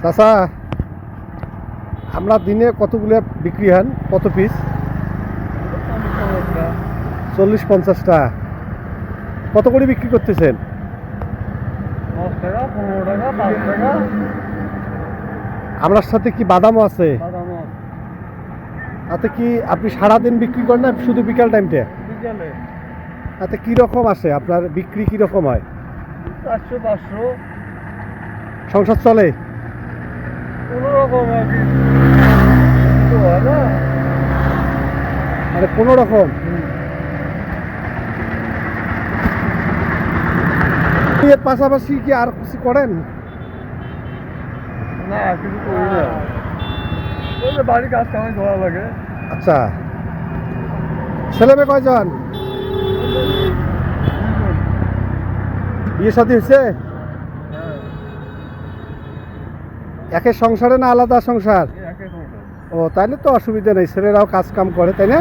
চাচা, আমরা দিনে কতগুলো বিক্রি হন, কত পিস? 40-50টা। কত করে বিক্রি করতেছেন? 10 টাকা, 15 টাকা, 5 টাকা। আপনার সাথে কি বাদামও আছে? বাদাম আছে তাতে কি আপনি সারাদিন বিক্রি করেন না শুধু বিকাল টাইমটা? বিকালে তাতে কীরকম আসে আপনার বিক্রি, কীরকম হয়? 400-500 সংসার চলে? কোনো রকম আর কি। তো হয় না। মানে কোনো রকম? এর পাশাপাশি কি আর কিছু করেন? না, কিছু করি না। ওই যে বাড়ির কাজ কামাই করা লাগে। আচ্ছা, ছেলে মেয়ে কয়জন? বিয়ে শাদী হয়েছে? হ্যাঁ, একের সংসারে না আলাদা সংসার? একে সংসার। ও, তাইলে তো অসুবিধা নেই, ছেলেরাও কাজ কাম করে, তাই না?